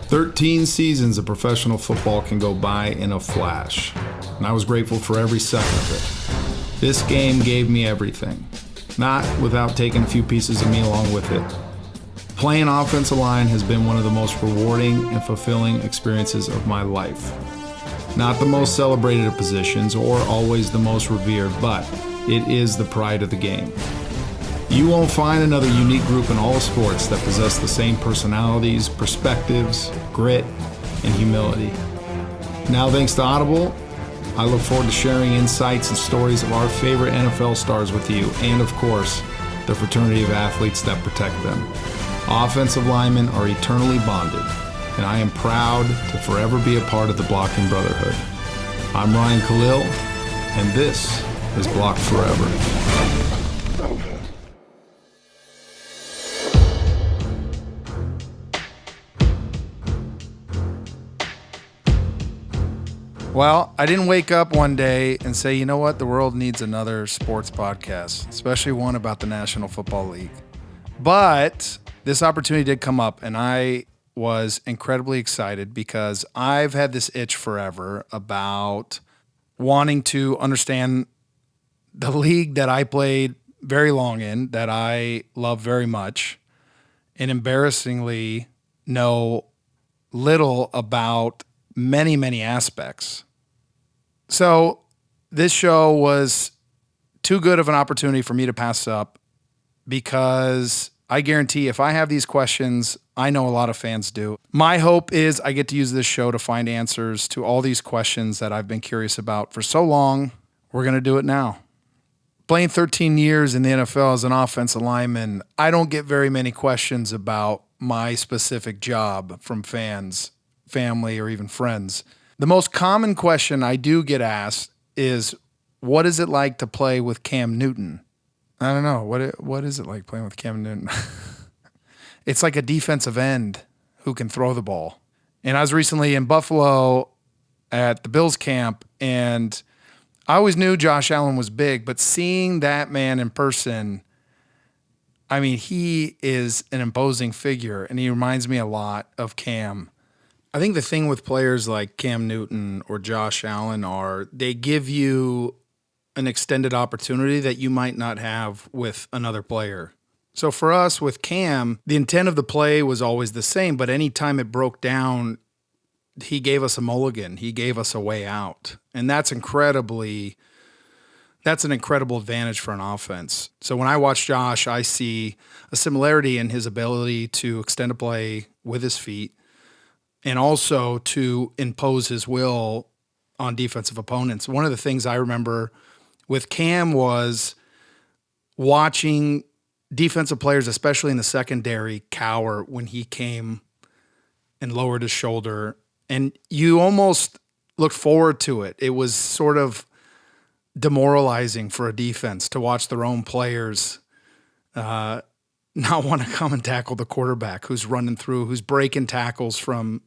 13 seasons of professional football can go by in a flash, and I was grateful for every second of it. This game gave me everything, not without taking a few pieces of me along with it. Playing offensive line has been one of the most rewarding and fulfilling experiences of my life. Not the most celebrated of positions or always the most revered, but it is the pride of the game. You won't find another unique group in all of sports that possess the same personalities, perspectives, grit, and humility. Now, thanks to Audible, I look forward to sharing insights and stories of our favorite NFL stars with you, and of course, the fraternity of athletes that protect them. Offensive linemen are eternally bonded, and I am proud to forever be a part of the Blocking Brotherhood. I'm Ryan Khalil, and this is Blocked Forever. Well, I didn't wake up one day and say, you know what, the world needs another sports podcast, especially one about the National Football League. But this opportunity did come up, and I was incredibly excited because I've had this itch forever about wanting to understand the league that I played very long in, that I love very much, and embarrassingly know little about many, many aspects. So this show was too good of an opportunity for me to pass up because I guarantee if I have these questions, I know a lot of fans do. My hope is I get to use this show to find answers to all these questions that I've been curious about for so long. We're going to do it now. Playing 13 years in the NFL as an offensive lineman, I don't get very many questions about my specific job from fans, family, or even friends. The most common question I do get asked is, what is it like to play with Cam Newton? I don't know. What is it like playing with Cam Newton? It's like a defensive end who can throw the ball. And I was recently in Buffalo at the Bills camp, and I always knew Josh Allen was big, but seeing that man in person, I mean, he is an imposing figure, and he reminds me a lot of Cam. I think the thing with players like Cam Newton or Josh Allen are they give you an extended opportunity that you might not have with another player. So for us with Cam, the intent of the play was always the same, but anytime it broke down, he gave us a mulligan. He gave us a way out. And that's an incredible advantage for an offense. So when I watch Josh, I see a similarity in his ability to extend a play with his feet, and also to impose his will on defensive opponents. One of the things I remember with Cam was watching defensive players, especially in the secondary, cower when he came and lowered his shoulder. And you almost looked forward to it. It was sort of demoralizing for a defense to watch their own players not want to come and tackle the quarterback who's running through, who's breaking tackles from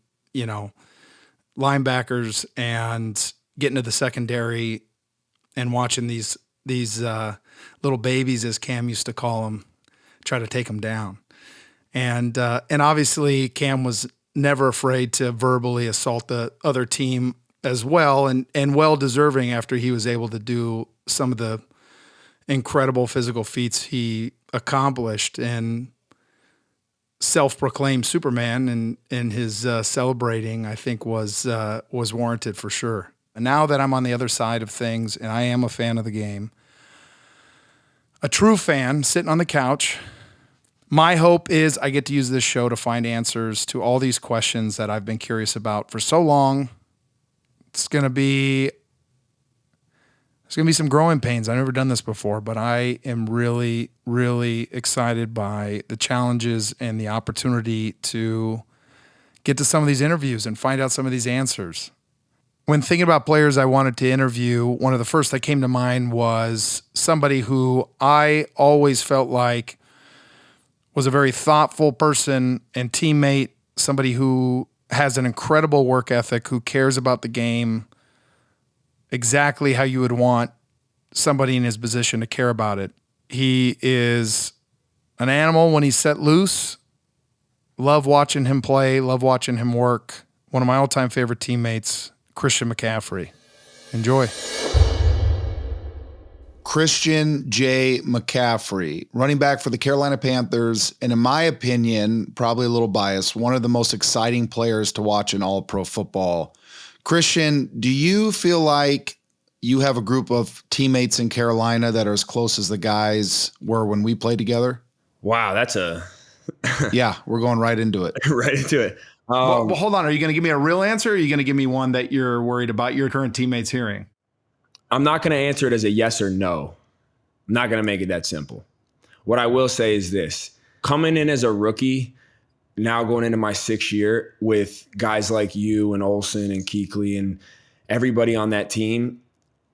linebackers and getting to the secondary and watching these little babies, as Cam used to call them, try to take them down. And obviously Cam was never afraid to verbally assault the other team as well, and well deserving after he was able to do some of the incredible physical feats he accomplished. And self-proclaimed Superman and his celebrating, I think, was warranted for sure. And now that I'm on the other side of things and I am a fan of the game, a true fan sitting on the couch, my hope is I get to use this show to find answers to all these questions that I've been curious about for so long. It's going to be some growing pains. I've never done this before, but I am really, really excited by the challenges and the opportunity to get to some of these interviews and find out some of these answers. When thinking about players I wanted to interview, one of the first that came to mind was somebody who I always felt like was a very thoughtful person and teammate, somebody who has an incredible work ethic, who cares about the game exactly how you would want somebody in his position to care about it. He is an animal when he's set loose, Love watching him play, love watching him work. One of my all-time favorite teammates, Christian McCaffrey. Enjoy. Christian J. McCaffrey, running back for the Carolina Panthers, and in my opinion, probably a little biased, one of the most exciting players to watch in all pro football. Christian, do you feel like you have a group of teammates in Carolina that are as close as the guys were when we played together? Wow, that's a... Yeah, we're going right into it. Right into it. Well, hold on. Are you going to give me a real answer, or are you going to give me one that you're worried about your current teammates hearing? I'm not going to answer it as a yes or no. I'm not going to make it that simple. What I will say is this. Coming in as a rookie, now going into my 6th year with guys like you and Olsen and Kuechly and everybody on that team,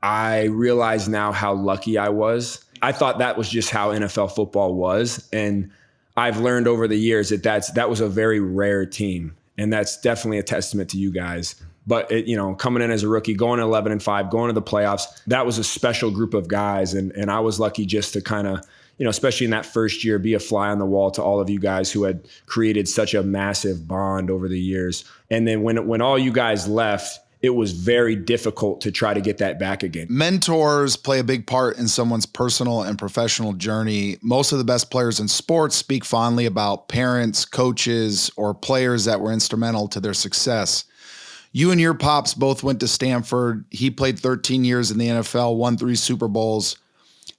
I realize now how lucky I was. I thought that was just how NFL football was. And I've learned over the years that was a very rare team. And that's definitely a testament to you guys. But coming in as a rookie, going 11-5, going to the playoffs, that was a special group of guys. And I was lucky just to kind of, especially in that first year, be a fly on the wall to all of you guys who had created such a massive bond over the years. And then when all you guys left, it was very difficult to try to get that back again. Mentors play a big part in someone's personal and professional journey. Most of the best players in sports speak fondly about parents, coaches, or players that were instrumental to their success. You and your pops both went to Stanford. He played 13 years in the NFL, won 3 Super Bowls.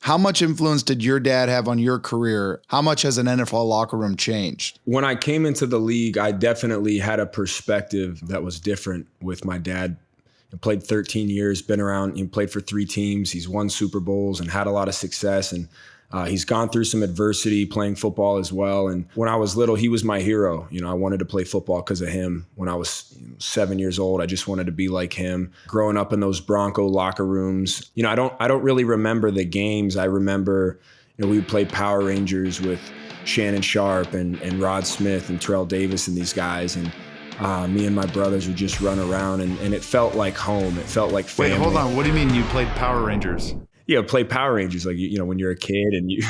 How much influence did your dad have on your career? How much has an NFL locker room changed? When I came into the league, I definitely had a perspective that was different with my dad. He played 13 years, been around, he played for 3 teams. He's won Super Bowls and had a lot of success. And he's gone through some adversity playing football as well. And when I was little, he was my hero. I wanted to play football because of him. When I was 7 years old, I just wanted to be like him. Growing up in those Bronco locker rooms, I don't really remember the games. I remember, we would play Power Rangers with Shannon Sharp and Rod Smith and Terrell Davis and these guys. And me and my brothers would just run around and it felt like home. It felt like family. Wait, hold on. What do you mean you played Power Rangers? Yeah, play Power Rangers like when you're a kid and you.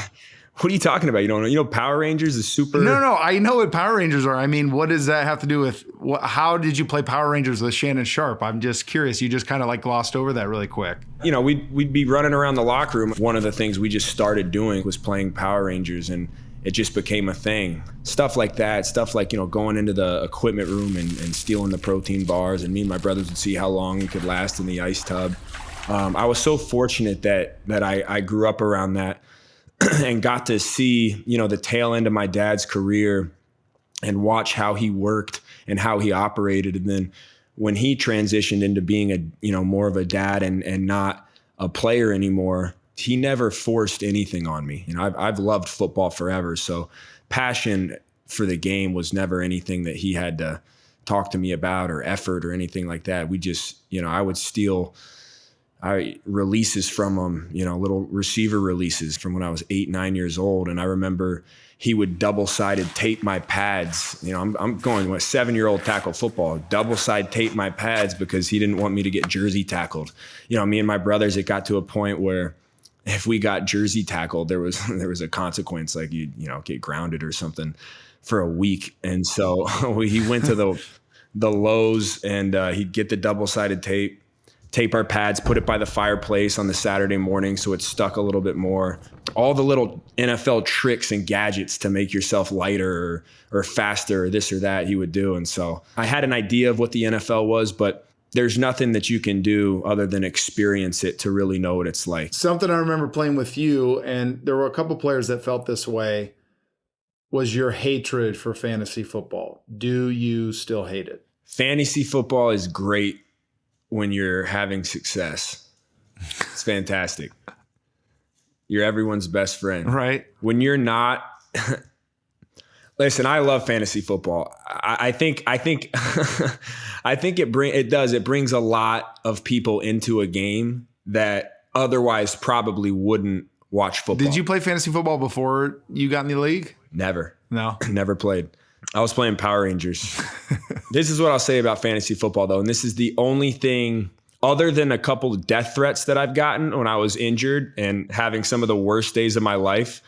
What are you talking about? You don't know? Power Rangers is super. No. I know what Power Rangers are. I mean, what does that have to do with? How did you play Power Rangers with Shannon Sharp? I'm just curious. You just kind of glossed over that really quick. We'd be running around the locker room. One of the things we just started doing was playing Power Rangers, and it just became a thing. Stuff like that. Stuff like going into the equipment room and stealing the protein bars, and me and my brothers would see how long we could last in the ice tub. I was so fortunate that I grew up around that and got to see, the tail end of my dad's career and watch how he worked and how he operated. And then when he transitioned into being more of a dad and not a player anymore, he never forced anything on me. I've loved football forever. So passion for the game was never anything that he had to talk to me about or effort or anything like that. We just, I would steal releases from him, little receiver releases from when I was 8, 9 years old. And I remember he would double-sided tape my pads. I'm going with 7-year-old tackle football, double-side tape my pads because he didn't want me to get jersey tackled. Me and my brothers, it got to a point where if we got jersey tackled, there was a consequence, like you'd get grounded or something for a week. And so he went to the Lowe's and he'd get the double-sided tape our pads, put it by the fireplace on the Saturday morning so it stuck a little bit more. All the little NFL tricks and gadgets to make yourself lighter or faster or this or that he would do. And so I had an idea of what the NFL was, but there's nothing that you can do other than experience it to really know what it's like. Something I remember playing with you, and there were a couple players that felt this way, was your hatred for fantasy football. Do you still hate it? Fantasy football is great when you're having success. It's fantastic. You're everyone's best friend. Right. When you're not, listen, I love fantasy football. I think it brings a lot of people into a game that otherwise probably wouldn't watch football. Did you play fantasy football before you got in the league? Never. No. Never played. I was playing Power Rangers. This is what I'll say about fantasy football, though, and this is the only thing other than a couple of death threats that I've gotten when I was injured and having some of the worst days of my life,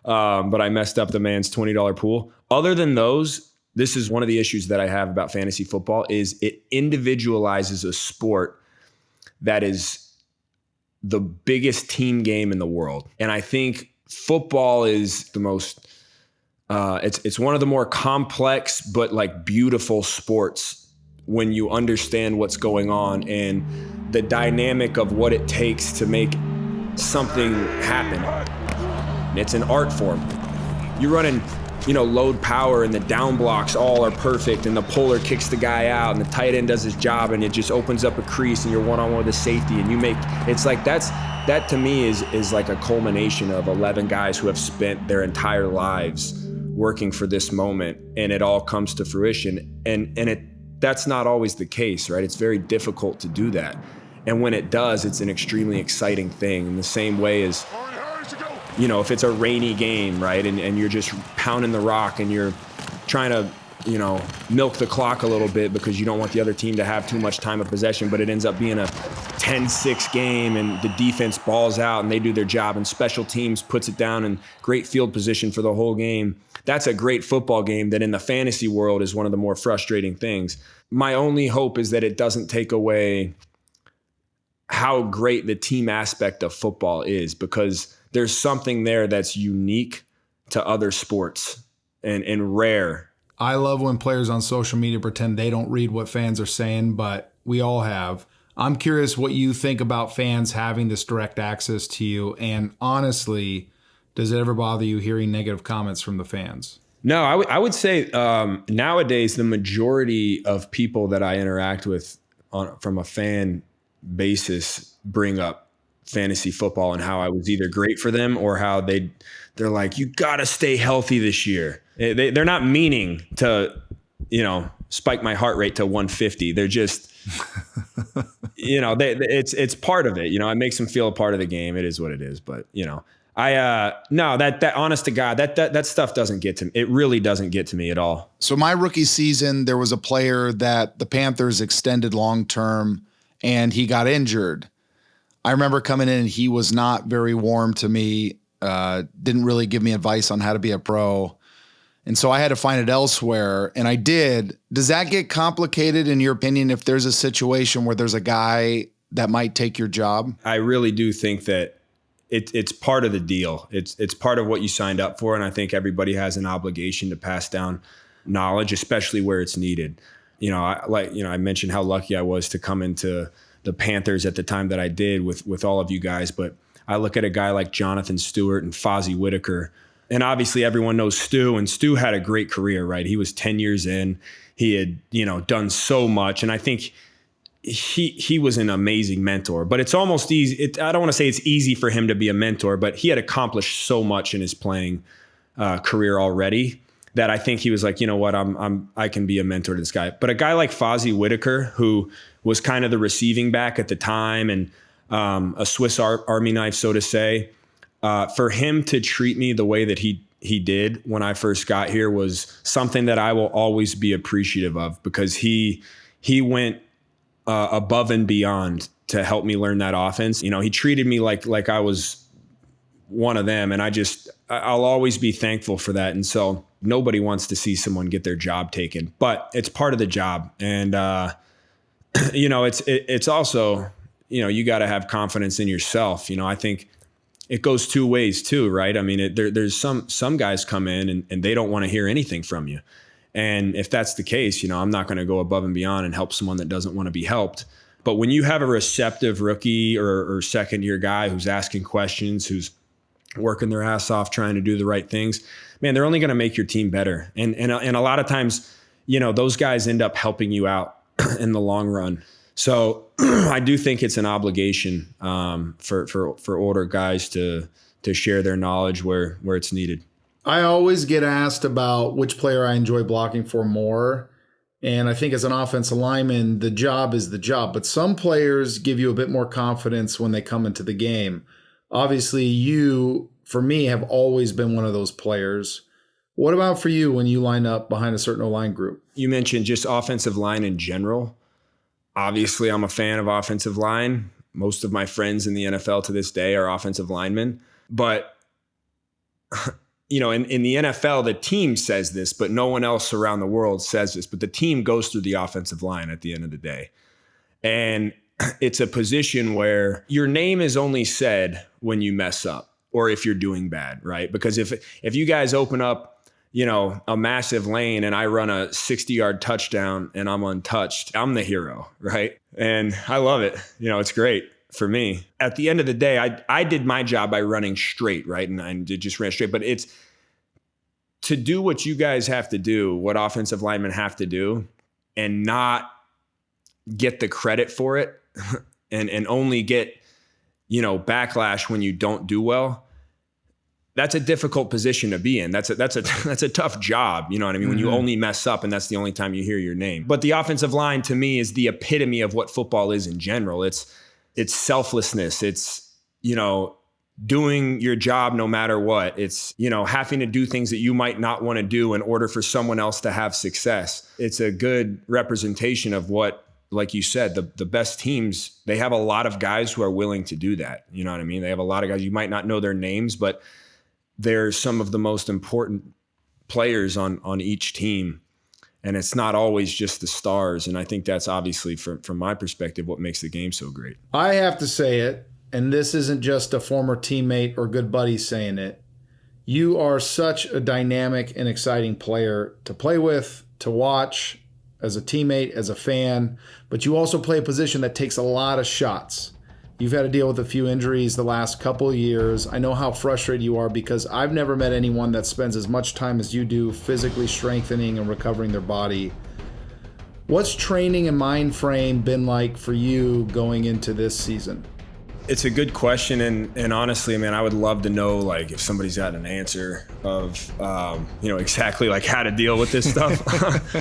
but I messed up the man's $20 pool. Other than those, This is one of the issues that I have about fantasy football is it individualizes a sport that is the biggest team game in the world. And I think football is the most, it's one of the more complex, but like beautiful sports when you understand what's going on and the dynamic of what it takes to make something happen. It's an art form. You're running, load power and the down blocks all are perfect and the puller kicks the guy out and the tight end does his job and it just opens up a crease and you're one-on-one with the safety and it's like that to me is like a culmination of 11 guys who have spent their entire lives working for this moment and it all comes to fruition and that's not always the case, right? It's very difficult to do that. And when it does, it's an extremely exciting thing in the same way as if it's a rainy game, right, and you're just pounding the rock and you're trying to, milk the clock a little bit because you don't want the other team to have too much time of possession, but it ends up being a 10-6 game and the defense balls out and they do their job and special teams puts it down in great field position for the whole game. That's a great football game that in the fantasy world is one of the more frustrating things. My only hope is that it doesn't take away how great the team aspect of football is because there's something there that's unique to other sports and rare. I love when players on social media pretend they don't read what fans are saying, but we all have. I'm curious what you think about fans having this direct access to you. And honestly, does it ever bother you hearing negative comments from the fans? No, I would say nowadays the majority of people that I interact with from a fan basis bring up fantasy football and how I was either great for them or how they're like, you got to stay healthy this year. They're not meaning to, spike my heart rate to 150. They're just, it's part of it. It makes them feel a part of the game. It is what it is. But, that honest to God, that stuff doesn't get to me. It really doesn't get to me at all. So my rookie season, there was a player that the Panthers extended long-term and he got injured. I remember coming in and he was not very warm to me, didn't really give me advice on how to be a pro. And so I had to find it elsewhere, and I did. Does that get complicated in your opinion if there's a situation where there's a guy that might take your job? I really do think that it's part of the deal. It's part of what you signed up for, and I think everybody has an obligation to pass down knowledge, especially where it's needed. I mentioned how lucky I was to come into the Panthers at the time that I did with all of you guys, but I look at a guy like Jonathan Stewart and Fozzie Whitaker, and obviously everyone knows Stu, and Stu had a great career, right? He was 10 years in. He had, done so much, and I think he was an amazing mentor. But it's almost easy. I don't want to say it's easy for him to be a mentor, but he had accomplished so much in his playing career already that I think he was like, you know what, I can be a mentor to this guy. But a guy like Fozzie Whitaker, who was kind of the receiving back at the time and a Swiss Army knife, so to say, for him to treat me the way that he did when I first got here was something that I will always be appreciative of, because he went above and beyond to help me learn that offense. He treated me like I was one of them, and I'll always be thankful for that. And so nobody wants to see someone get their job taken, but it's part of the job. And it's also, you got to have confidence in yourself. I think it goes two ways too, right? I mean, there's some guys come in and they don't want to hear anything from you. And if that's the case, I'm not going to go above and beyond and help someone that doesn't want to be helped. But when you have a receptive rookie or second year guy who's asking questions, who's working their ass off trying to do the right things, man, they're only going to make your team better. And a lot of times, those guys end up helping you out in the long run. So I do think it's an obligation for older guys to share their knowledge where it's needed. I always get asked about which player I enjoy blocking for more. And I think as an offensive lineman, the job is the job. But some players give you a bit more confidence when they come into the game. Obviously, you, for me, have always been one of those players. What about for you when you line up behind a certain O-line group? You mentioned just offensive line in general. Obviously, I'm a fan of offensive line. Most of my friends in the NFL to this day are offensive linemen. But in the NFL, the team says this, but no one else around the world says this, but the team goes through the offensive line at the end of the day. And it's a position where your name is only said when you mess up or if you're doing bad, right? Because if you guys open up, a massive lane and I run a 60-yard touchdown and I'm untouched, I'm the hero, right? And I love it. It's great for me. At the end of the day, I did my job by running straight, right? And I just ran straight. But it's to do what you guys have to do, what offensive linemen have to do, and not get the credit for it and only get, backlash when you don't do well. That's a difficult position to be in. That's a tough job. You know what I mean? When you only mess up and that's the only time you hear your name. But the offensive line to me is the epitome of what football is in general. It's selflessness. It's, doing your job no matter what. It's, having to do things that you might not want to do in order for someone else to have success. It's a good representation of what, like you said, the best teams, they have a lot of guys who are willing to do that. You know what I mean? They have a lot of guys, you might not know their names, but they're some of the most important players on each team. And it's not always just the stars. And I think that's obviously, from my perspective, what makes the game so great. I have to say it, and this isn't just a former teammate or good buddy saying it. You are such a dynamic and exciting player to play with, to watch, as a teammate, as a fan. But you also play a position that takes a lot of shots. You've had to deal with a few injuries the last couple of years. I know how frustrated you are because I've never met anyone that spends as much time as you do physically strengthening and recovering their body. What's training and mind frame been like for you going into this season? It's a good question, and honestly, man, I would love to know, like, if somebody's got an answer of, exactly like how to deal with this stuff.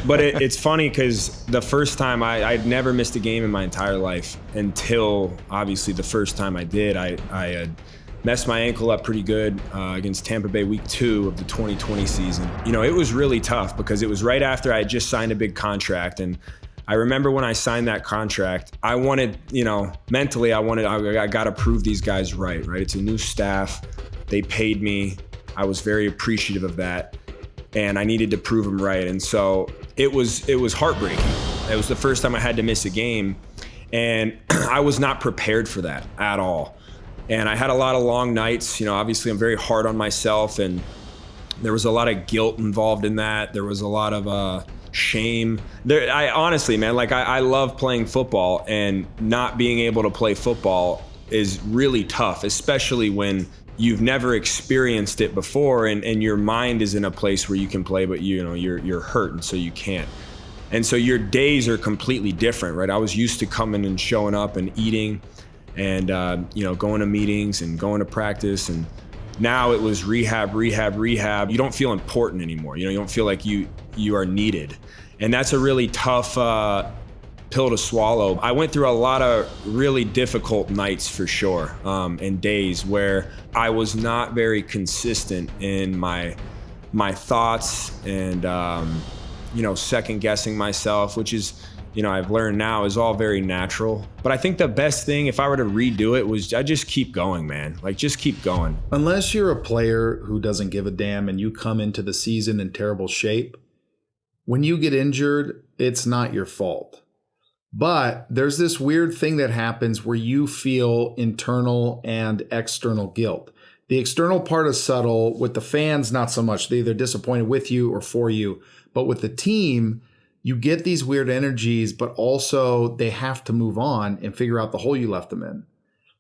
But it's funny because the first time I'd never missed a game in my entire life until obviously the first time I did. I had messed my ankle up pretty good against Tampa Bay week 2 of the 2020 season. It was really tough because it was right after I had just signed a big contract, and I remember when I signed that contract, I wanted, mentally, I got to prove these guys right? It's a new staff. They paid me. I was very appreciative of that. And I needed to prove them right. And so it was heartbreaking. It was the first time I had to miss a game. And I was not prepared for that at all. And I had a lot of long nights. Obviously I'm very hard on myself, and there was a lot of guilt involved in that. There was a lot of, shame. I honestly, man, I love playing football, and not being able to play football is really tough, especially when you've never experienced it before and your mind is in a place where you can play, but you're hurt, and so you can't. And so your days are completely different, right? I was used to coming and showing up and eating and going to meetings and going to practice, and now it was rehab. You don't feel important anymore. You don't feel like you are needed. And that's a really tough pill to swallow. I went through a lot of really difficult nights for sure, and days where I was not very consistent in my thoughts and, second guessing myself, which is, I've learned now is all very natural. But I think the best thing, if I were to redo it, was I just keep going, man. Just keep going. Unless you're a player who doesn't give a damn and you come into the season in terrible shape, when you get injured, it's not your fault. But there's this weird thing that happens where you feel internal and external guilt. The external part is subtle. With the fans, not so much. They're either disappointed with you or for you. But with the team, you get these weird energies, but also they have to move on and figure out the hole you left them in.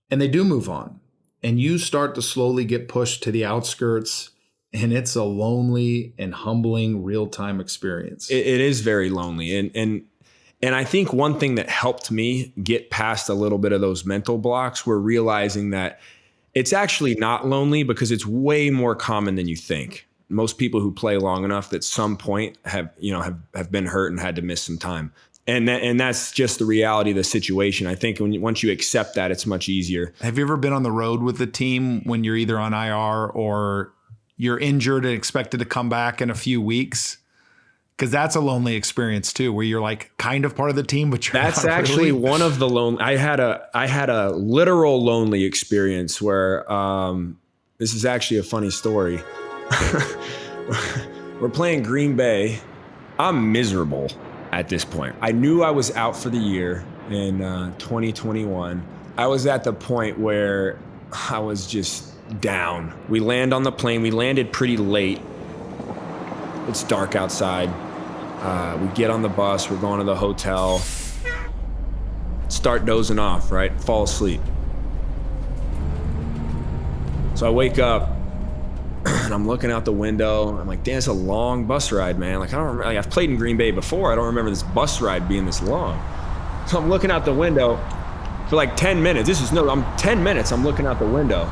And they do move on. And you start to slowly get pushed to the outskirts. And it's a lonely and humbling real-time experience. It is very lonely. And I think one thing that helped me get past a little bit of those mental blocks were realizing that it's actually not lonely, because it's way more common than you think. Most people who play long enough at some point have been hurt and had to miss some time. And that's just the reality of the situation. I think once you accept that, it's much easier. Have you ever been on the road with the team when you're either on IR or you're injured and expected to come back in a few weeks? Because that's a lonely experience too, where you're kind of part of the team, but you're that's not actually really. One of the lonely. I had a literal lonely experience where this is actually a funny story. we're playing Green Bay. I'm miserable at this point. I knew I was out for the year in 2021. I was at the point where I was just down. We land on the plane. We landed pretty late. It's dark outside. We get on the bus. We're going to the hotel. Start dozing off, right? Fall asleep. So I wake up and I'm looking out the window. I'm like, damn, it's a long bus ride, man. Like, I don't remember, like, I've played in Green Bay before. I don't remember this bus ride being this long. So I'm looking out the window for like 10 minutes. 10 minutes I'm looking out the window,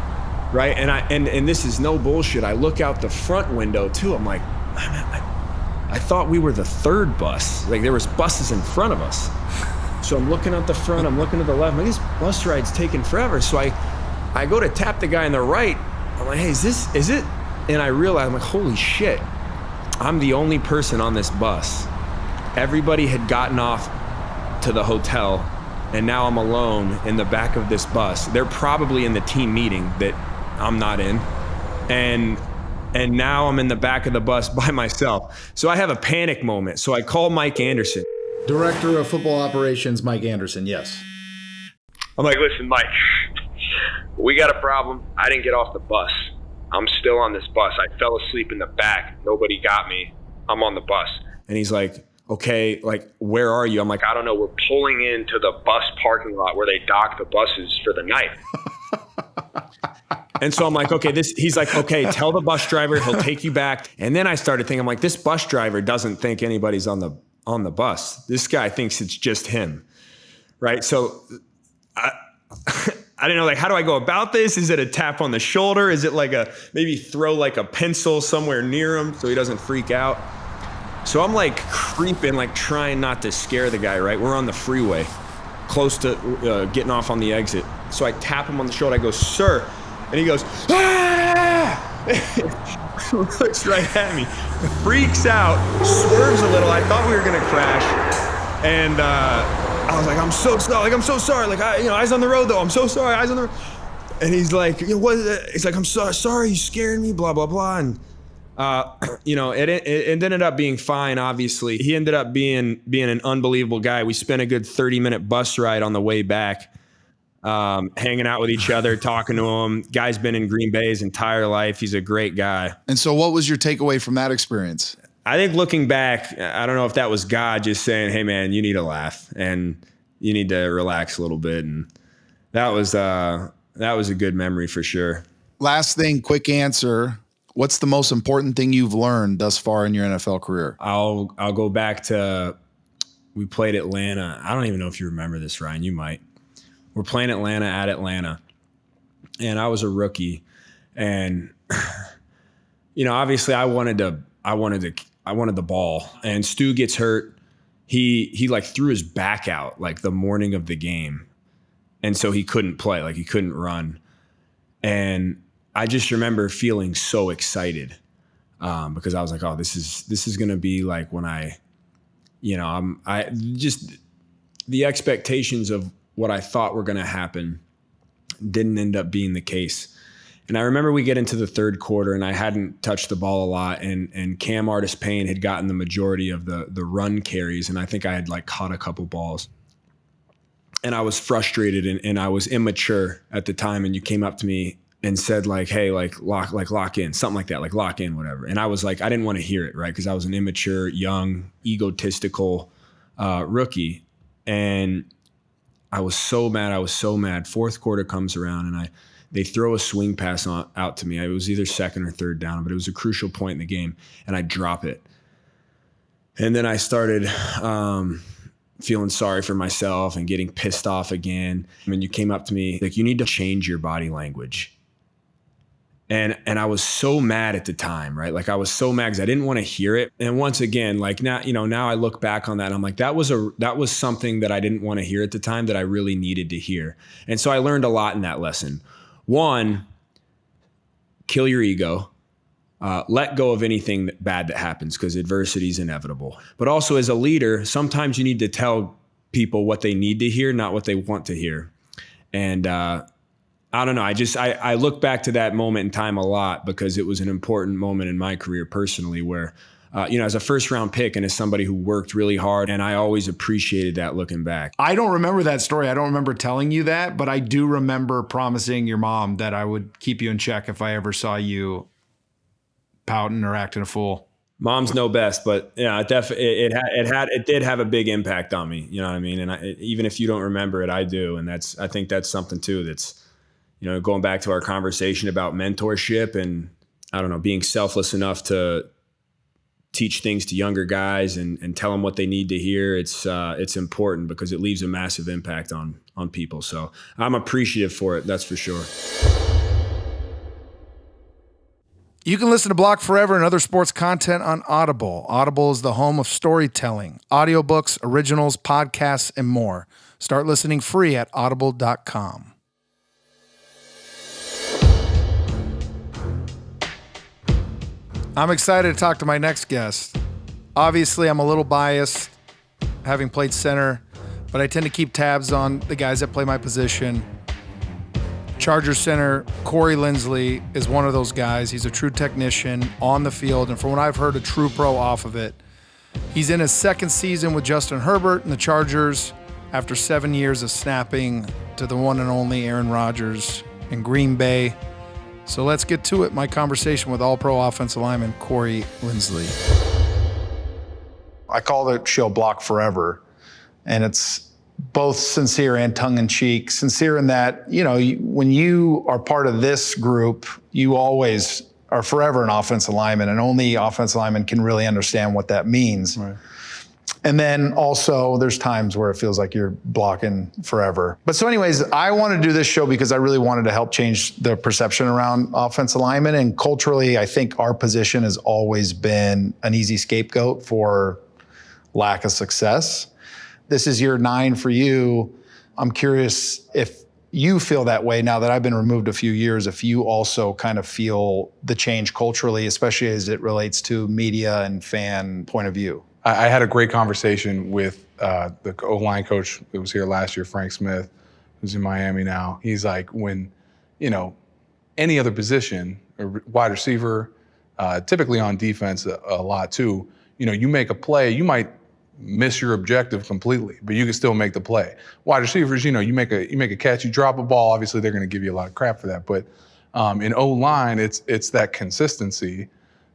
right? And this is no bullshit. I look out the front window too. I'm like, I thought we were the third bus. Like, there was buses in front of us. So I'm looking at the front, I'm looking to the left. I'm like, this bus ride's taking forever. So I go to tap the guy on the right. I'm like, hey, is it? And I realize, I'm like, holy shit, I'm the only person on this bus. Everybody had gotten off to the hotel, and now I'm alone in the back of this bus. They're probably in the team meeting that I'm not in. And now I'm in the back of the bus by myself. So I have a panic moment. So I call Mike Anderson. Director of Football Operations, Mike Anderson, yes. I'm like, listen, Mike, we got a problem. I didn't get off the bus. I'm still on this bus. I fell asleep in the back. Nobody got me. I'm on the bus. And he's like, okay, like, where are you? I'm like, I don't know. We're pulling into the bus parking lot where they dock the buses for the night. And so I'm like, okay, he's like, okay, tell the bus driver, he'll take you back. And then I started thinking, I'm like, this bus driver doesn't think anybody's on the bus. This guy thinks it's just him, right? So I didn't know, like, how do I go about this? Is it a tap on the shoulder? Is it like maybe throw like a pencil somewhere near him so he doesn't freak out? So I'm like creeping, like trying not to scare the guy, right? We're on the freeway, close to getting off on the exit. So I tap him on the shoulder. I go, sir. And he goes, ah! Looks right at me, freaks out, swerves a little. I thought we were gonna crash. And I was like, I'm so sorry. Like, eyes on the road though. I'm so sorry, eyes on the road. And he's like, what is it? He's like, I'm sorry, you scared me, blah, blah, blah. And, it ended up being fine, obviously. He ended up being an unbelievable guy. We spent a good 30-minute bus ride on the way back, hanging out with each other, talking to him. Guy's been in Green Bay his entire life. He's a great guy. And so what was your takeaway from that experience? I think looking back, I don't know if that was God just saying, hey man, you need to laugh and you need to relax a little bit. And that was a good memory for sure. Last thing, quick answer. What's the most important thing you've learned thus far in your NFL career? I'll go back to, we played Atlanta. I don't even know if you remember this, Ryan, you might. We're playing Atlanta at Atlanta, and I was a rookie, and obviously I wanted the ball, and Stu gets hurt. He like threw his back out like the morning of the game, and so he couldn't play, like he couldn't run, and I just remember feeling so excited because I was like, oh, this is gonna be like when the expectations of what I thought were going to happen didn't end up being the case. And I remember we get into the third quarter and I hadn't touched the ball a lot, and Cam Artis-Payne had gotten the majority of the run carries, and I think I had like caught a couple balls. And I was frustrated and I was immature at the time, and you came up to me and said like, hey, lock in, something like that, like lock in, whatever. And I was like, I didn't want to hear it, right? Because I was an immature, young, egotistical rookie. And I was so mad. Fourth quarter comes around and they throw a swing pass out to me. It was either second or third down, but it was a crucial point in the game, and I drop it. And then I started feeling sorry for myself and getting pissed off again. And you came up to me like, you need to change your body language. And I was so mad at the time, right? Like I was so mad because I didn't want to hear it. And once again, like now I look back on that and I'm like, that was something that I didn't want to hear at the time that I really needed to hear. And so I learned a lot in that lesson. One, kill your ego. Let go of anything bad that happens because adversity is inevitable. But also as a leader, sometimes you need to tell people what they need to hear, not what they want to hear. And I don't know. I look back to that moment in time a lot because it was an important moment in my career personally where, as a first round pick and as somebody who worked really hard, and I always appreciated that looking back. I don't remember that story. I don't remember telling you that, but I do remember promising your mom that I would keep you in check if I ever saw you pouting or acting a fool. Moms know best, but yeah, it did have a big impact on me. You know what I mean? And even if you don't remember it, I do. And I think that's something too. That's, going back to our conversation about mentorship and I don't know, being selfless enough to teach things to younger guys and tell them what they need to hear. It's important because it leaves a massive impact on people. So I'm appreciative for it. That's for sure. You can listen to Block Forever and other sports content on Audible. Audible is the home of storytelling, audiobooks, originals, podcasts, and more. Start listening free at audible.com. I'm excited to talk to my next guest. Obviously, I'm a little biased, having played center, but I tend to keep tabs on the guys that play my position. Chargers center Corey Linsley is one of those guys. He's a true technician on the field, and from what I've heard, a true pro off of it. He's in his second season with Justin Herbert and the Chargers after 7 years of snapping to the one and only Aaron Rodgers in Green Bay. So let's get to it. My conversation with all-pro offensive lineman Corey Linsley. I call the show Block Forever, and it's both sincere and tongue-in-cheek. Sincere in that, when you are part of this group, you always are forever an offensive lineman, and only offensive linemen can really understand what that means. Right. And then also there's times where it feels like you're blocking forever. But so anyways, I want to do this show because I really wanted to help change the perception around offensive linemen. And culturally, I think our position has always been an easy scapegoat for lack of success. This is year 9 for you. I'm curious if you feel that way now that I've been removed a few years, if you also kind of feel the change culturally, especially as it relates to media and fan point of view. I had a great conversation with the O-line coach that was here last year, Frank Smith, who's in Miami now. He's like, when, any other position, a wide receiver, typically on defense a lot too, you make a play, you might miss your objective completely, but you can still make the play. Wide receivers, you make a catch, you drop a ball, obviously they're going to give you a lot of crap for that. But in O-line, it's that consistency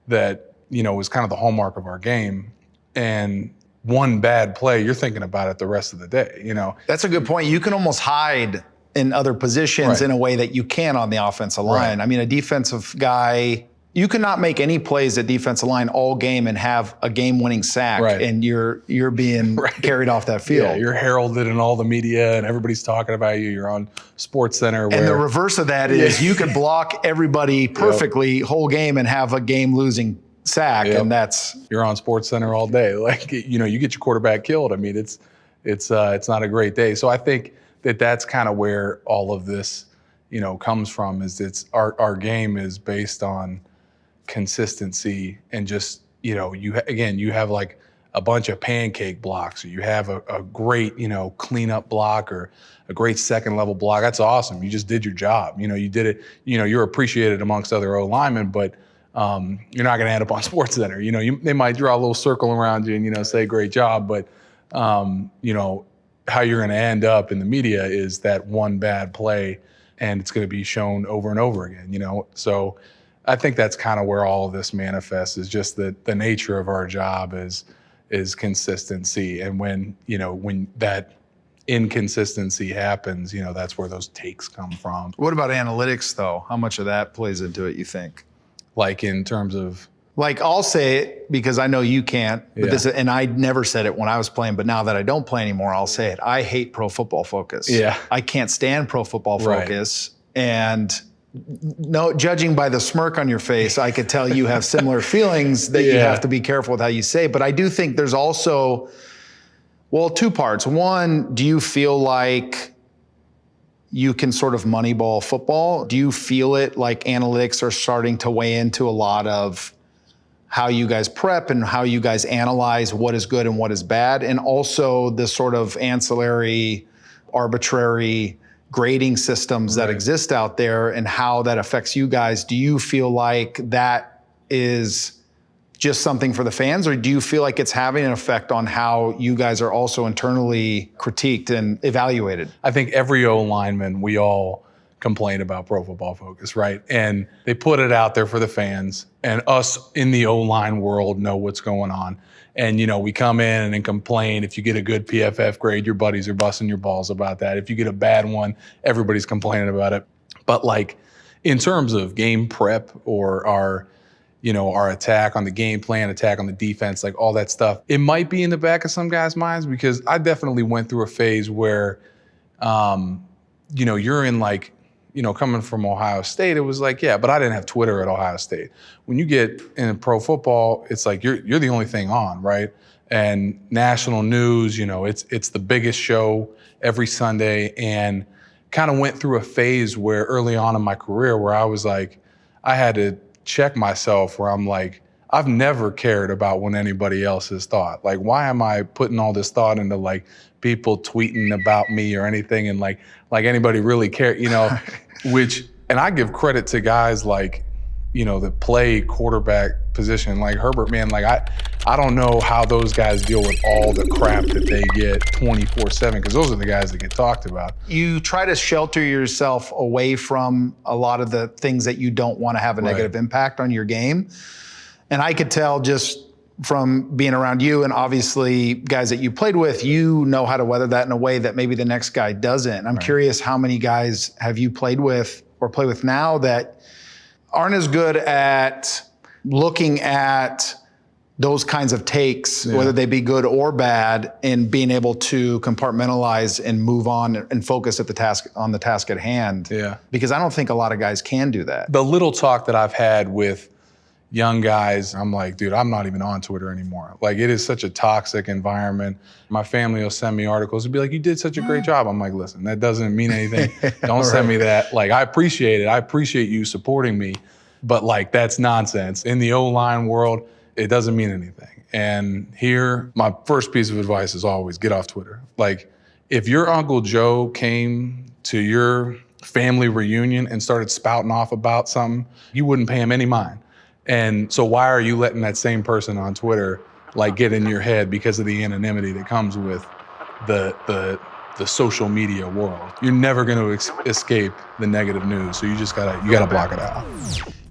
that, is kind of the hallmark of our game. And one bad play, you're thinking about it the rest of the day, That's a good point. You can almost hide in other positions Right. in a way that you can on the offensive line. Right. I mean, a defensive guy, you cannot make any plays at defensive line all game and have a game-winning sack, Right. and you're being Right. carried off that field. Yeah, you're heralded in all the media and everybody's talking about you. You're on Sports Center. And the reverse of that is you can block everybody perfectly whole game and have a game-losing sack, Yep. and that's You're on Sports Center all day. Like, you get your quarterback killed. I mean, it's not a great day. So I think that's kind of where all of this, comes from, is it's our game is based on consistency and just, you have like a bunch of pancake blocks, or you have a great, cleanup block or a great second level block. That's awesome. You just did your job. You did it, you're appreciated amongst other O linemen, but you're not going to end up on Sports Center. They might draw a little circle around you and, say great job, but how you're going to end up in the media is that one bad play, and it's going to be shown over and over again, So I think that's kind of where all of this manifests, is just the nature of our job is consistency. And when that inconsistency happens, that's where those takes come from. What about analytics, though? How much of that plays into it, you think? Like in terms of? Like, I'll say it because I know you can't, but Yeah. and I never said it when I was playing, but now that I don't play anymore, I'll say it. I hate Pro Football Focus. Yeah. I can't stand Pro Football Right. Focus. And no, judging by the smirk on your face, I could tell you have similar feelings that you Yeah. have to be careful with how you say. But I do think there's also, two parts. One, do you feel like you can sort of moneyball football? Do you feel it like analytics are starting to weigh into a lot of how you guys prep and how you guys analyze what is good and what is bad? And also the sort of ancillary, arbitrary grading systems that exist out there and how that affects you guys. Do you feel like that is just something for the fans, or do you feel like it's having an effect on how you guys are also internally critiqued and evaluated? I think every O-lineman, we all complain about Pro Football Focus, right? And they put it out there for the fans, and us in the O-line world know what's going on. And, we come in and complain. If you get a good PFF grade, your buddies are busting your balls about that. If you get a bad one, everybody's complaining about it. But in terms of game prep or our attack on the game plan, attack on the defense, all that stuff, it might be in the back of some guys' minds, because I definitely went through a phase where, you're in coming from Ohio State, it was yeah, but I didn't have Twitter at Ohio State. When you get in pro football, it's you're the only thing on, right? And national news, it's the biggest show every Sunday, and kind of went through a phase where early on in my career where I was I had to check myself, where I'm I've never cared about what anybody else has thought. Why am I putting all this thought into people tweeting about me or anything, and anybody really care, and I give credit to guys that play quarterback position, like Herbert, man. I don't know how those guys deal with all the crap that they get 24/7, because those are the guys that get talked about. You try to shelter yourself away from a lot of the things that you don't want to have a negative impact on your game. And I could tell just from being around you, and obviously guys that you played with, you know how to weather that in a way that maybe the next guy doesn't. I'm curious, how many guys have you played with or play with now that aren't as good at looking at those kinds of takes, whether they be good or bad, and being able to compartmentalize and move on and focus at the task at hand? Yeah. Because I don't think a lot of guys can do that. The little talk that I've had with young guys, I'm dude, I'm not even on Twitter anymore. It is such a toxic environment. My family will send me articles and be you did such a great job. I'm listen, that doesn't mean anything. Don't send me that. I appreciate it. I appreciate you supporting me. But that's nonsense. In the O-line world, it doesn't mean anything. And here, my first piece of advice is always get off Twitter. If your Uncle Joe came to your family reunion and started spouting off about something, you wouldn't pay him any mind. And so why are you letting that same person on Twitter get in your head because of the anonymity that comes with the social media world? You're never going to escape the negative news, so you just gotta block it out.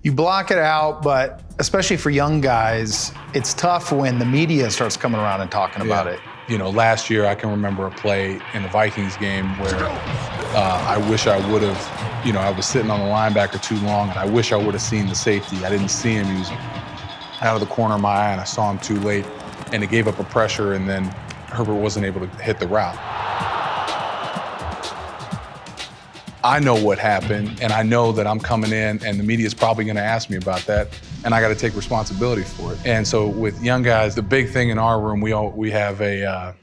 You block it out, but especially for young guys, it's tough when the media starts coming around and talking about it. Last year I can remember a play in the Vikings game where I wish I would have, I was sitting on the linebacker too long, and I wish I would have seen the safety. I didn't see him. He was out of the corner of my eye, and I saw him too late, and it gave up a pressure, and then Herbert wasn't able to hit the route. I know what happened, and I know that I'm coming in, and the media is probably going to ask me about that, and I got to take responsibility for it. And so with young guys, the big thing in our room, we have a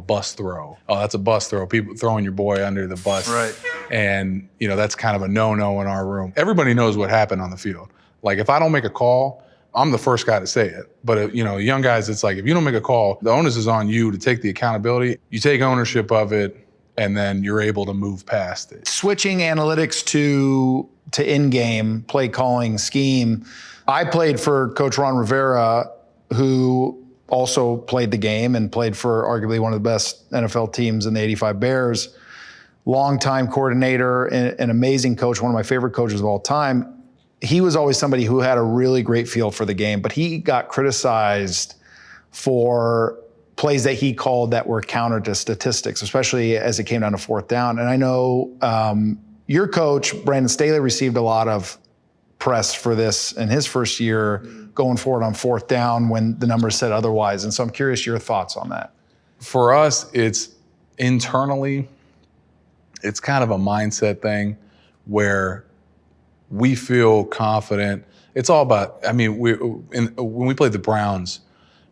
bus throw. Oh, that's a bus throw. People throwing your boy under the bus. Right. And that's kind of a no-no in our room. Everybody knows what happened on the field. If I don't make a call, I'm the first guy to say it. But young guys, it's if you don't make a call, the onus is on you to take the accountability. You take ownership of it, and then you're able to move past it. Switching analytics to in-game play calling scheme. I played for Coach Ron Rivera, who also played the game and played for arguably one of the best NFL teams in the '85 Bears. Longtime coordinator, an amazing coach, one of my favorite coaches of all time. He was always somebody who had a really great feel for the game, but he got criticized for plays that he called that were counter to statistics, especially as it came down to fourth down. And I know your coach, Brandon Staley, received a lot of press for this in his first year going forward on fourth down when the numbers said otherwise. And so I'm curious your thoughts on that. For us, it's internally, it's kind of a mindset thing where we feel confident. It's all about, when we played the Browns,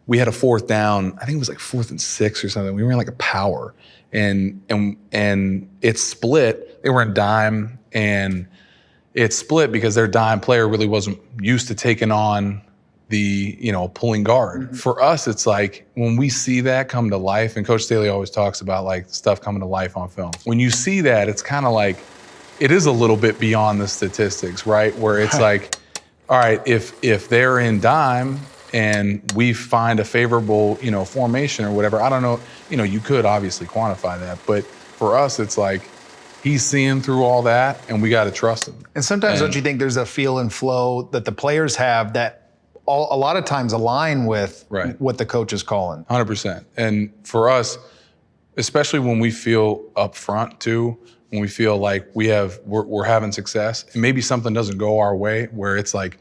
we had a fourth down, I think it was 4th and 6 or something. We ran a power, and it split. They were in dime, and it split because their dime player really wasn't used to taking on the, pulling guard. For us, it's like when we see that come to life, and Coach Staley always talks about like stuff coming to life on film. When you see that, it's kind of like, it is a little bit beyond the statistics, right? Where it's like, all right, if they're in dime and we find a favorable, formation or whatever, I don't know, you could obviously quantify that, but for us, it's like, he's seeing through all that, and we got to trust him. And sometimes don't you think there's a feel and flow that the players have that a lot of times align with what the coach is calling? 100%. And for us, especially when we feel up front too, when we feel like we're having success, and maybe something doesn't go our way, where it's like,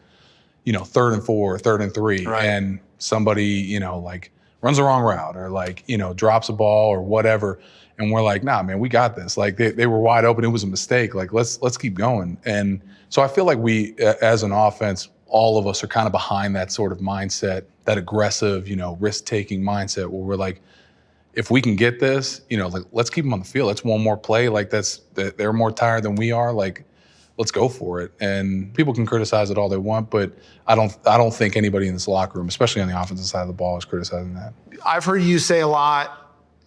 3rd and 4, 3rd and 3, and somebody, like runs the wrong route or like, drops a ball or whatever. And we're like, nah, man, we got this. Like they were wide open. It was a mistake. Like let's keep going. And so I feel like we, as an offense, all of us are kind of behind that sort of mindset, that aggressive, risk-taking mindset where we're like, if we can get this, like let's keep them on the field. That's one more play. Like they're more tired than we are. Like let's go for it. And people can criticize it all they want, but I don't think anybody in this locker room, especially on the offensive side of the ball, is criticizing that. I've heard you say a lot,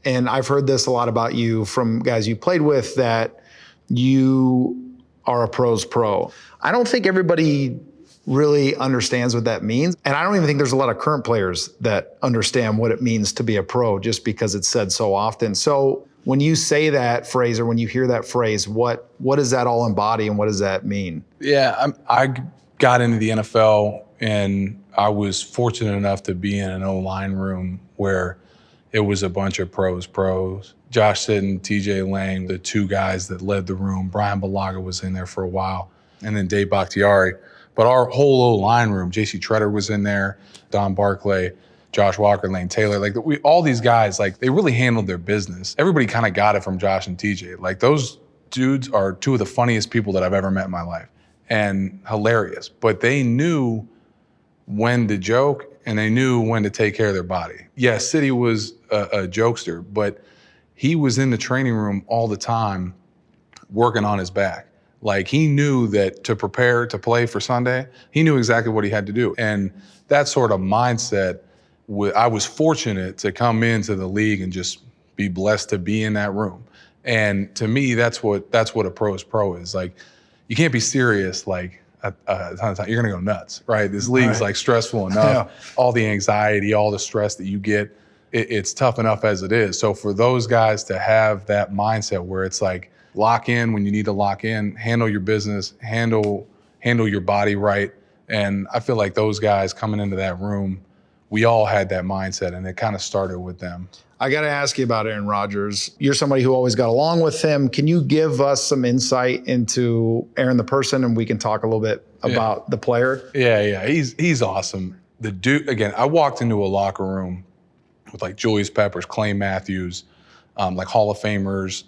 and I've heard this a lot about you from guys you played with, that you are a pro's pro. I don't think everybody really understands what that means. And I don't even think there's a lot of current players that understand what it means to be a pro, just because it's said so often. So when you say that phrase, or when you hear that phrase, what does that all embody, and what does that mean? Yeah, I got into the NFL, and I was fortunate enough to be in an O-line room where it was a bunch of pros. Josh Sitton, TJ Lang, the two guys that led the room. Brian Balaga was in there for a while, and then Dave Bakhtiari. But our whole O-line room, J.C. Treader was in there, Don Barclay, Josh Walker, Lane Taylor. Like all these guys, like they really handled their business. Everybody kind of got it from Josh and TJ. Like those dudes are two of the funniest people that I've ever met in my life, and hilarious. But they knew when to joke, and they knew when to take care of their body. Yeah, City was a jokester, but he was in the training room all the time working on his back. Like he knew that to prepare to play for Sunday, he knew exactly what he had to do. And that sort of mindset, I was fortunate to come into the league and just be blessed to be in that room. And to me, that's what a pro's pro is. Like you can't be serious like a ton of time. You're gonna go nuts, right? This league's like stressful enough. Yeah. All the anxiety, all the stress that you get, it's tough enough as it is. So for those guys to have that mindset where it's like, lock in when you need to lock in, handle your business, handle your body right. And I feel like those guys coming into that room, we all had that mindset, and it kind of started with them. I got to ask you about Aaron Rodgers. You're somebody who always got along with him. Can you give us some insight into Aaron the person, and we can talk a little bit about the player? Yeah. He's awesome. The dude, again, I walked into a locker room with like Julius Peppers, Clay Matthews, like Hall of Famers,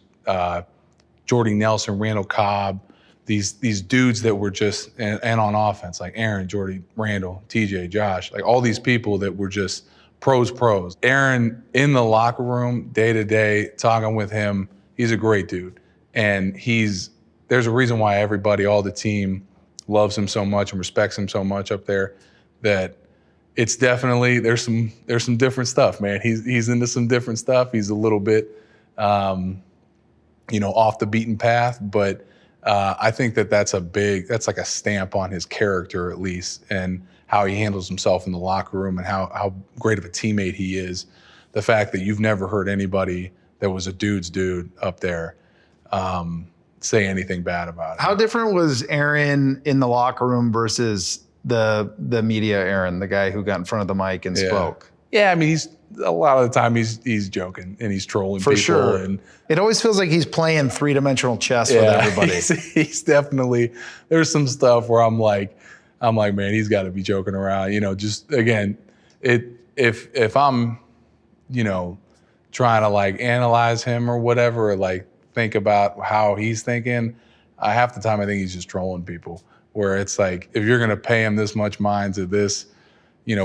Jordy Nelson, Randall Cobb, these dudes that were just, and on offense, like Aaron, Jordy, Randall, TJ, Josh, like all these people that were just pros. Aaron in the locker room, day to day, talking with him, he's a great dude. And there's a reason why everybody, all the team loves him so much and respects him so much up there, that it's definitely, there's some different stuff, man. He's into some different stuff. He's a little bit, off the beaten path, but I think that's like a stamp on his character at least, and how he handles himself in the locker room, and how great of a teammate he is. The fact that you've never heard anybody that was a dude's dude up there say anything bad about it. How different was Aaron in the locker room versus the media Aaron, the guy who got in front of the mic and spoke? Yeah, I mean, a lot of the time he's joking and he's trolling people. For sure. And it always feels like he's playing three-dimensional chess with everybody. He's definitely, there's some stuff where I'm like, man, he's got to be joking around. Just again, if I'm, trying to like analyze him or whatever, or like think about how he's thinking, half the time I think he's just trolling people. Where it's like, if you're gonna pay him this much mind to this,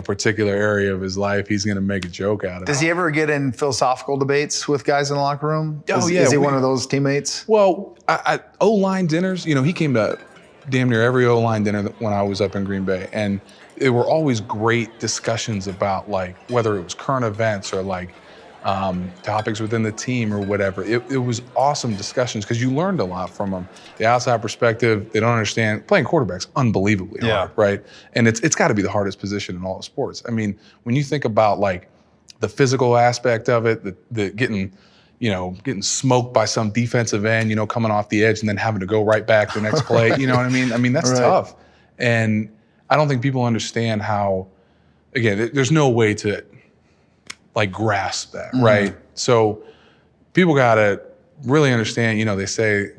particular area of his life, he's going to make a joke out of it. Does he ever get in philosophical debates with guys in the locker room? Oh, yeah. Is he one of those teammates? Well, O-line dinners, he came to damn near every O-line dinner when I was up in Green Bay. And There were always great discussions about like whether it was current events or like topics within the team or whatever. It was awesome discussions because you learned a lot from them. The outside perspective, they don't understand. Playing quarterback's unbelievably hard, right? And it's got to be the hardest position in all of sports. I mean, when you think about like the physical aspect of it, the getting smoked by some defensive end, coming off the edge and then having to go right back the next play, you know what I mean? I mean, that's tough. And I don't think people understand how, again, there's no way to like grasp that, right? So people got to really understand, they say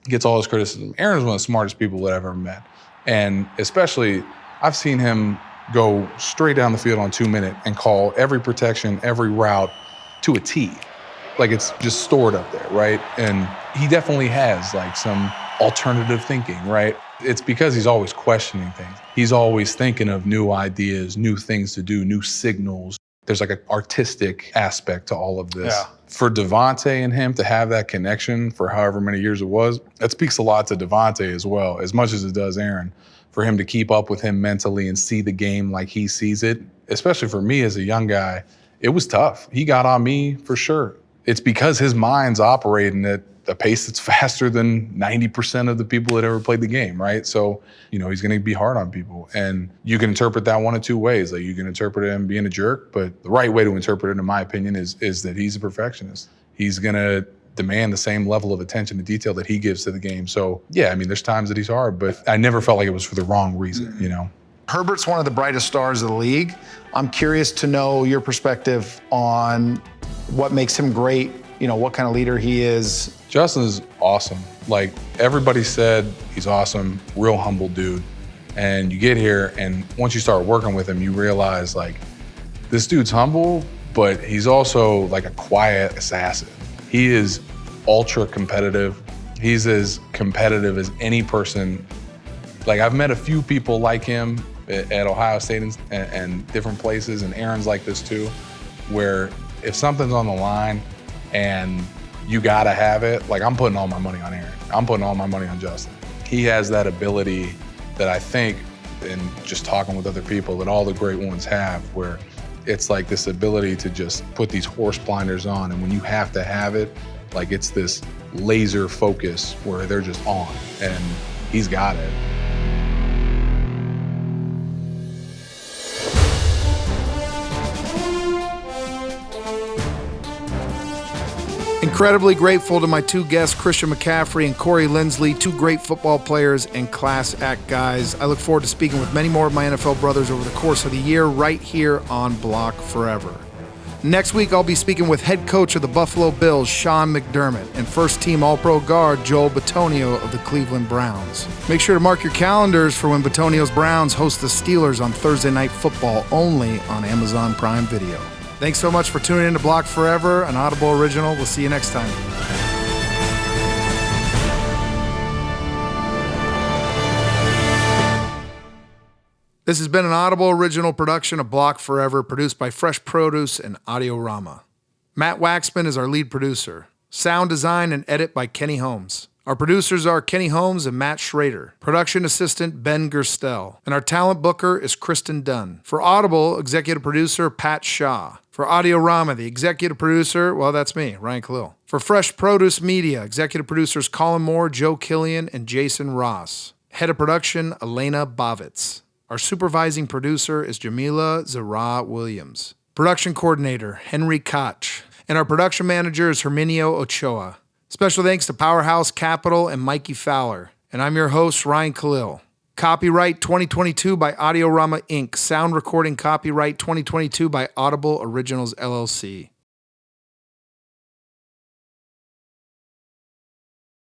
gets all this criticism. Aaron's one of the smartest people that I've ever met. And especially, I've seen him go straight down the field on 2 minute and call every protection, every route to a T. Like it's just stored up there, right? And he definitely has like some alternative thinking, right? It's because he's always questioning things. He's always thinking of new ideas, new things to do, new signals. There's like an artistic aspect to all of this. Yeah. For Devontae and him to have that connection for however many years it was, that speaks a lot to Devontae as well, as much as it does Aaron. For him to keep up with him mentally and see the game like he sees it, especially for me as a young guy, it was tough. He got on me for sure. It's because his mind's operating at a pace that's faster than 90% of the people that ever played the game, right? So, he's going to be hard on people. And you can interpret that one of two ways. Like you can interpret him being a jerk, but the right way to interpret it, in my opinion, is that he's a perfectionist. He's going to demand the same level of attention to detail that he gives to the game. So, yeah, I mean, there's times that he's hard, but I never felt like it was for the wrong reason, Herbert's one of the brightest stars of the league. I'm curious to know your perspective on what makes him great, what kind of leader he is. Justin is awesome. Like everybody said, he's awesome, real humble dude. And you get here and once you start working with him, you realize like this dude's humble, but he's also like a quiet assassin. He is ultra competitive. He's as competitive as any person. Like I've met a few people like him at Ohio State and different places, and Aaron's like this too, where if something's on the line and you gotta have it, like I'm putting all my money on Aaron. I'm putting all my money on Justin. He has that ability that I think, in just talking with other people, that all the great ones have, where it's like this ability to just put these horse blinders on, and when you have to have it, like it's this laser focus where they're just on, and he's got it. Incredibly grateful to my two guests, Christian McCaffrey and Corey Linsley, two great football players and class act guys. I look forward to speaking with many more of my NFL brothers over the course of the year right here on Block Forever. Next week, I'll be speaking with head coach of the Buffalo Bills, Sean McDermott, and first-team All-Pro guard Joel Bitonio of the Cleveland Browns. Make sure to mark your calendars for when Bitonio's Browns host the Steelers on Thursday Night Football, only on Amazon Prime Video. Thanks so much for tuning in to Block Forever, an Audible original. We'll see you next time. This has been an Audible original production of Block Forever, produced by Fresh Produce and Audiorama. Matt Waxman is our lead producer. Sound design and edit by Kenny Holmes. Our producers are Kenny Holmes and Matt Schrader. Production assistant Ben Gerstel. And our talent booker is Kristen Dunn. For Audible, executive producer Pat Shaw. For Audiorama, the executive producer, well, that's me, Ryan Khalil. For Fresh Produce Media, executive producers Colin Moore, Joe Killian, and Jason Ross. Head of production, Elena Bovitz. Our supervising producer is Jamila Zara Williams. Production coordinator, Henry Koch. And our production manager is Herminio Ochoa. Special thanks to Powerhouse Capital and Mikey Fowler. And I'm your host, Ryan Khalil. Copyright 2022 by Audiorama Inc. Sound recording copyright 2022 by Audible Originals LLC.